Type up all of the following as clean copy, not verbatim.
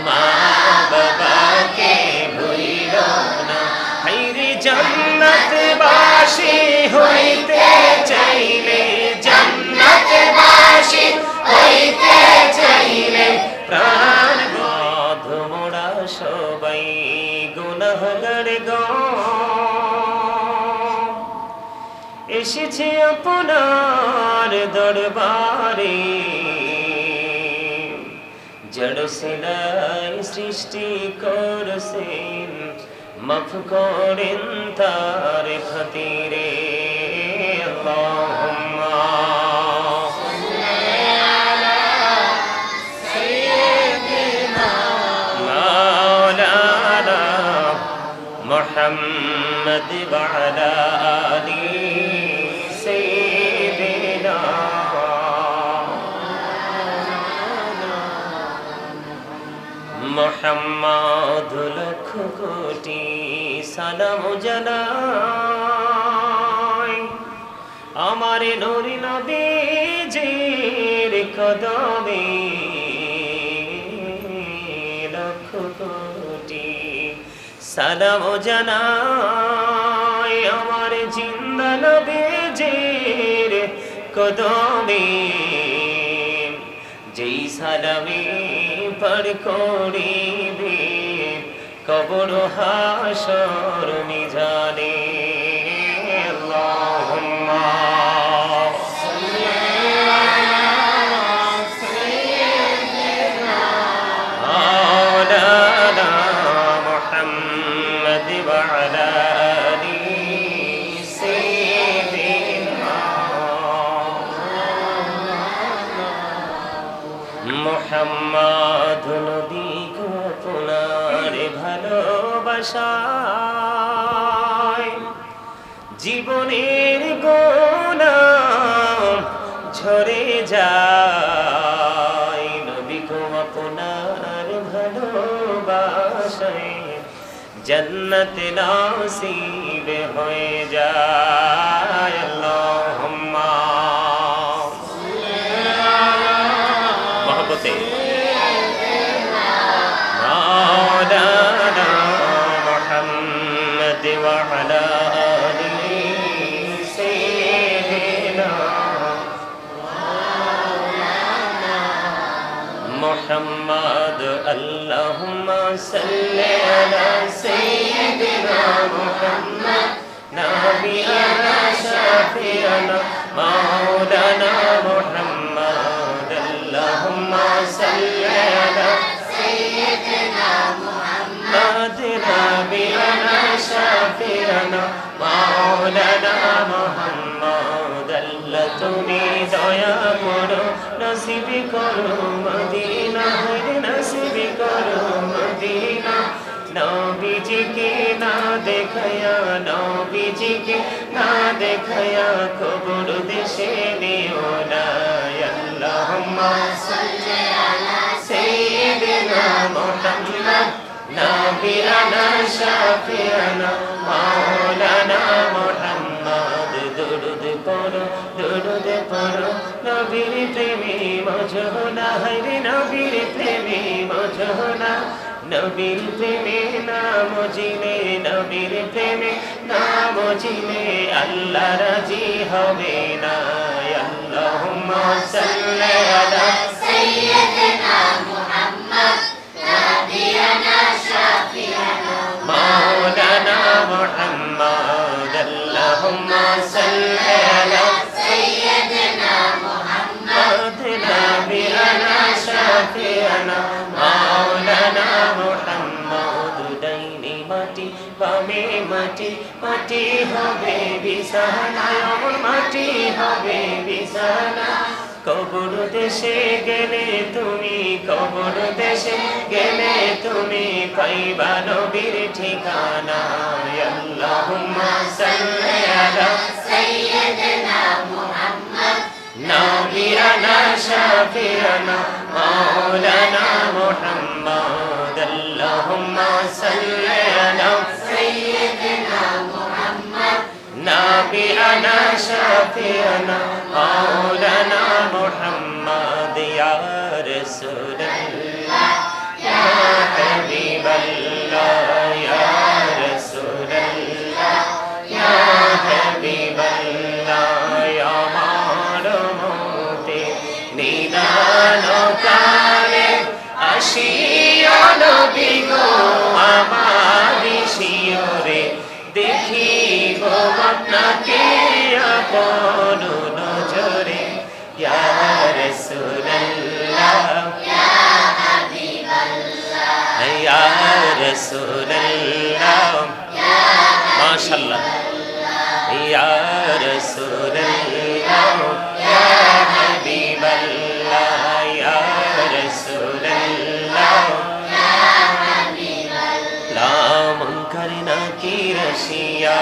মা বাবাকে ভুইলো না। হায়রে জান্নাতবাসী হইতে চাইলে, জান্নাতবাসী হইতে চাইলে প্রাণ বধ মোরা সবাই গুনাহগার গো। এসেছে আপনার দরবারে, জড় সিলাই সৃষ্টি করছেন, মাফ করেন তার খাতিরে। আল্লাহুম্মা সাল্লি আলা সাইয়্যিদিনা মাওলানা মুহাম্মদ ওয়া আলা আলি সাইয়্যিদিনা। মুহাম্মদ লক্ষ কোটি সালাম জানাই আমার নূরি নবীজির কদমে, লক্ষ কোটি সালাম জানাই আমার জিন্দা নবীজির কদমে। যেই সালামে পার করিবে কবর হাসর মিজানে। আল্লাহুম্মা সাল্লি আলা সাইয়্যিদিনা মাওলানা মুহাম্মদ ওয়া আলা আলি সাইয়্যিদিনা। মুহাম্মদ নবী গো আপনার ভালোবাসায় জীবনের গুনাহ ঝরে যায়। নবী গো আপনার ভালোবাসায় জান্নাত নসিব হয়ে যায়। আল্লাহুম্মা মহব্বতে মাওলানা মুহাম্মদ ওয়া আলা আলি সাইয়্যিদিনা মুহাম্মদ। আল্লাহুম্মা সাল্লি আলা সাইয়্যিদিনা মুহাম্মদ নাবিয়ানা শাফিয়ানা মাওলানা মুহাম্মদ। আল্লাহুম্মা সাল্লি আলা সাইয়্যিদিনা মুহাম্মদ নাবিয়ানা শাফিয়ানা মাওলানা মুহাম্মদ। আল্লাহ তুমি দয়া করো নসিব করো মদিনা, হরে নসিব করো মদিনা। নবীজিকে না দেখায়া, নবীজিকে না দেখায়া কবর দেশে নিও না। আল্লাহুম্মা সাল্লি আলা সাইয়্যিদিনা মুহাম্মদ নাবিয়ানা শাফিয়ানা মাওলানা মুহাম্মদ। দুরুদ পড়ো, দুরুদ পড়ো নবীর প্রেমে মজনা, হরে নবীর প্রেমে মজনা। নবীর প্রেমে নাম জিলে, নবীর প্রেমে নাম জিলে আল্লাহ রাজি হবে না। আল্লাহুম্মা সাল্লি আলা সাইয়্যিদিনা মুহাম্মদ নাবিয়ানা শাফিয়ানা মাওলানা মুহাম্মদ। আল্লাহুম্মা সাল্লি আলা সাইয়্যিদিনা মুহাম্মদ নাবিয়ানা শাফিয়ানা মাওলানা মুহাম্মদ। ডাইনে মাটি বামে মাটি, মাটি হবে বিছানা, আমার মাটি হবে বিছানা। কবর দেশে গেলে তুমি, কবর দেশে গেলে তুমি পাইবা নবীর ঠিকানা। আল্লাহুম্মা সাল্লি আলা সাইয়্যিদিনা মুহাম্মদ নাবিয়ানা শাফিয়ানা মাওলানা মুহাম্মদ। আল্লাহুম্মা সাল্লি আলা সাইয়্যিদিনা মুহাম্মদ নাবিয়ানা শাফিয়ানা মাওলানা মুহাম্মদ। ইয়া রাসূলুল্লাহ ইয়া নিদান কালে আসিও নবী গো আমার শিয়রে দেখিব আপনাকে আপন নজরে ইয়া রাসূলুল্লাহ ইয়া রাসূলুল্লাহ মাশাআল্লাহ ইয়া রাসূলুল্লাহ ইয়া হাবিবাল্লাহ ইয়া রাসূলুল্লাহ ইয়া হাবিবাল্লাহ লা মুনকার নাকির রশিয়া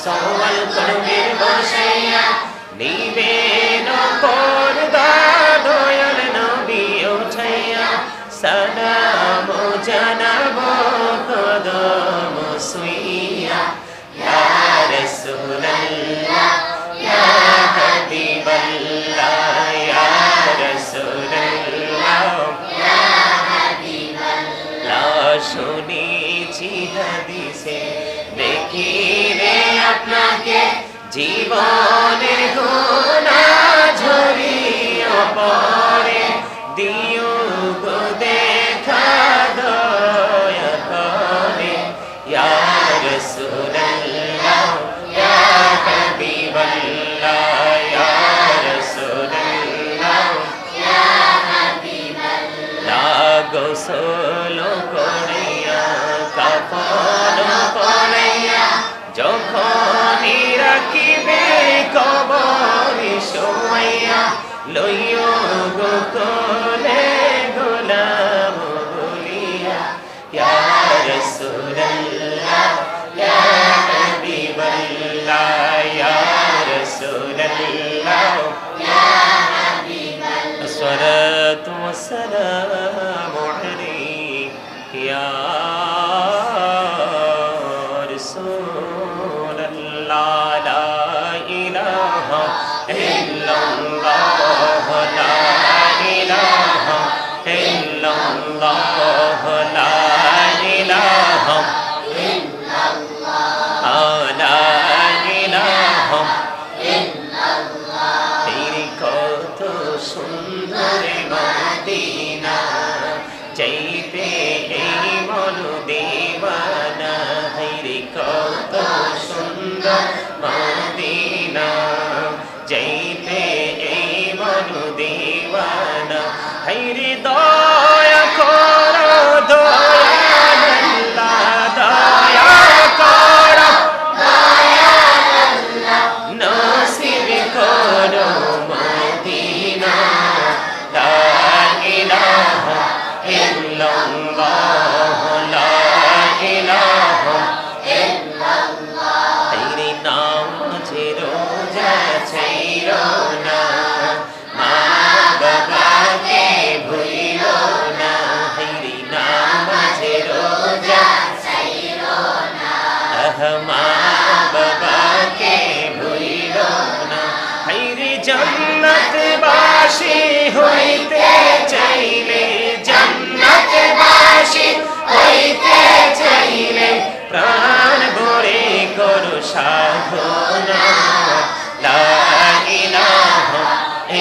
সওয়াল করবে বসিয়া নিবেন পর্দা দয়াল নবী উঠাইয়া সালাম জানাব কদম সুইয়া ইয়া রাসূলুল্লাহ ইয়া হাবিবাল্লাহ ইয়া রাসূলুল্লাহ ইয়া হাবিবাল্লাহ শুনেছি হাদিসে দেখি রে আপনাকে জীবনের গুনাহ ঝরিয়ে পড়ে দিও গো দেখা দয়া করে ইয়া রাসূলুল্লাহ ইয়া হাবিবাল্লাহ ইয়া রাসূলুল্লাহ ইয়া হাবিবাল্লাহ গোসল করিয়া কাফন পরাইয়া যখনই রাখিবে কবরে শোয়াইয়া লইও গো কোলে গোলাম বলিয়া ইয়া রাসূলুল্লাহ ইয়া হাবিবাল্লাহ ইয়া রাসূলুল্লাহ ইয়া হাবিবাল্লাহ আসসালাতু ওয়াসসালামু আলাইকা ইয়া রাসূলুল্লাহ লা ইলাহা ইল্লাল্লাহ লা ইলাহা ইল্লাল্লাহ লা ইলাহা ইল্লাল্লাহ লা ইলাহা ইল্লাল্লাহ এই কত সুন্দর মদিনা যাইতে এই মন দেওয়ানা রে কত সুন্দর মদিনা যাইতে এই মন দেওয়ানা রে দয়া করো দয়াল্লাহ দয়া করো দয়াল্লাহ নসিব করো মদিনা লা ইলাহা ইল্লাল্লাহ লা ইলাহা ইল্লাল্লাহ রে নামাজে রোজা ছাইরো না মা বাবাকে ভুলিও না রে নামাজে রোজা ছাইরো না মা বাবাকে ভুলিও না রে জান্নাতবাসী হইতে চাইলে জান্নাতবাসী হইতে চাইলে প্রাণ ভরে করো সাধনা লা ইলাহা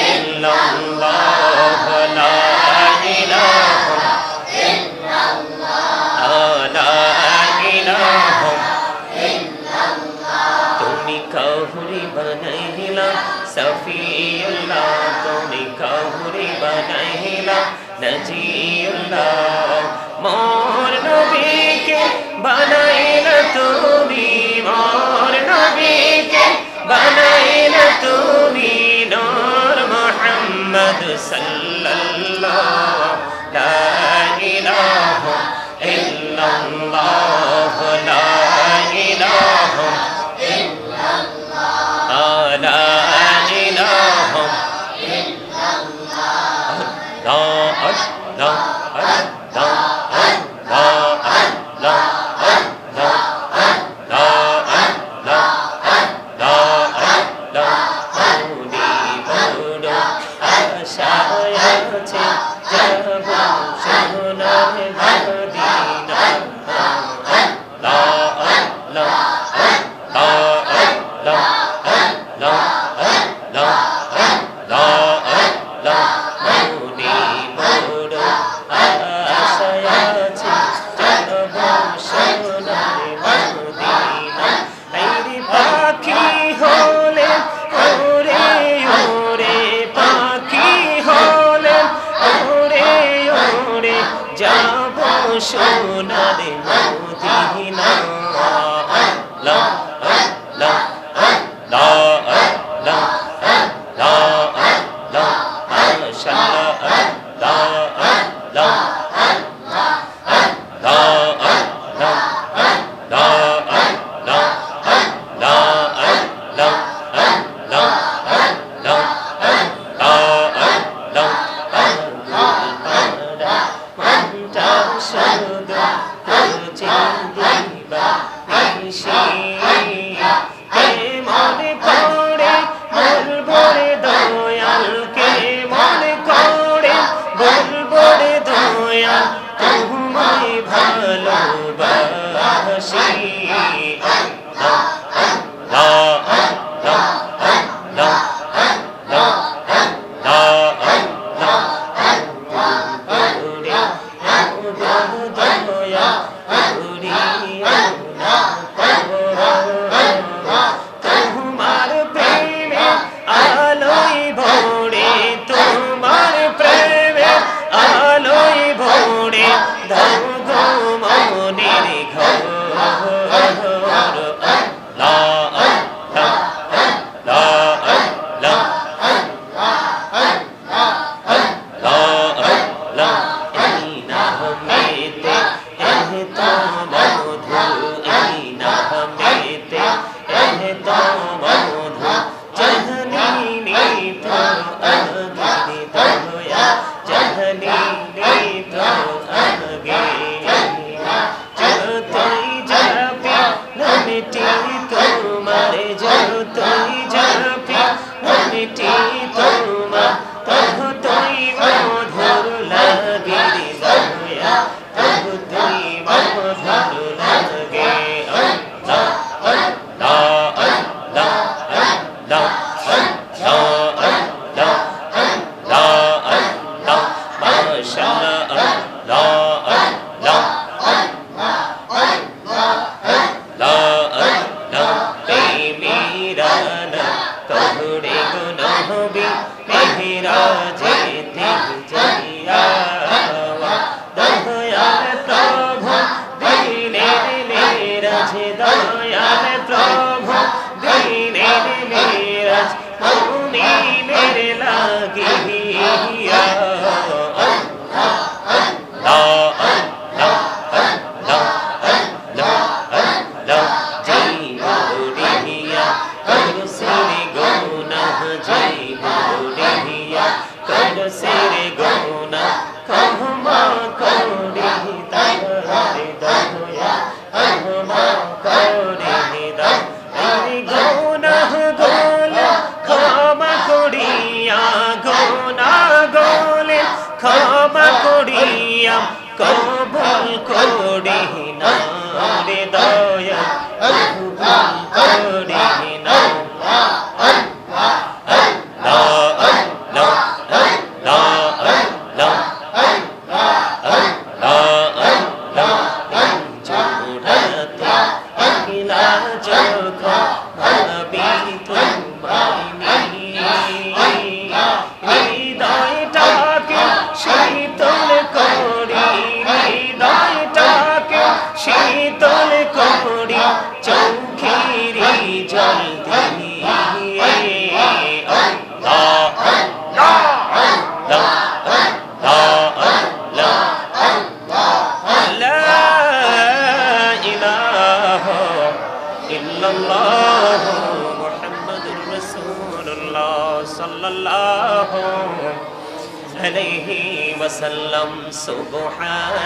ইল্লাল্লাহ লা ইলাহা ইল্লাল্লাহ লা ইলাহা ইল্লাল্লাহ তুমি কাহুরি বানাইলা সফিউল্লাহ তুমি কাহুরি বানাইলা নজিউল্লাহ মোর নবীকে বানাইলা তুমি মোর নবীকে বানাইলা তুমি নূর মুহাম্মদ সাল্লাল্লাহ লা ইলাহা ইল্লাল্লাহ লা ইলাহা ইল্লাল্লাহ লা ইলাহা ইল্লাল্লাহ আল্লাহ আল্লাহ শুধু খুঁজে দিবা নিশি কে মনে করে বলবো রে দয়াল কে মনে করে বলবো রে দয়াল তোমায় ভালোবাসি তোমার প্রেমে আলোয় ভরে তোমার প্রেমে আলোয় ভরে দাও গো মনের ঘর তোমার যতই যাবি মনটি তোমার ততই মধুর লাগে রে দয়া ততই মধুর লাগে আল্লাহ আল্লাহ আল্লাহ আল্লাহ আল্লাহ আল্লাহ আল্লাহ মাশাআল্লাহ আল্লাহ कहरे गुनहबी मेहरा जेते जइया दयाल प्रभु दीने मेरज दयाल प्रभु दीने मेरज मौनी मेरे लागिया सिरे गोना कहमा कौड़ी तारे दया कहमा कौड़ी तारे गोना गोले क्षमा करिया गोना गोले क्षमा करिया कबूल करी ना रे दया कबूल करी ना হৃদয়টাকে শীতল করি হৃদয়টাকে শীতল করি চোখের জল দিয়ে আল্লাহ सल्लल्लाहु अलैहि वसल्लम सुबहान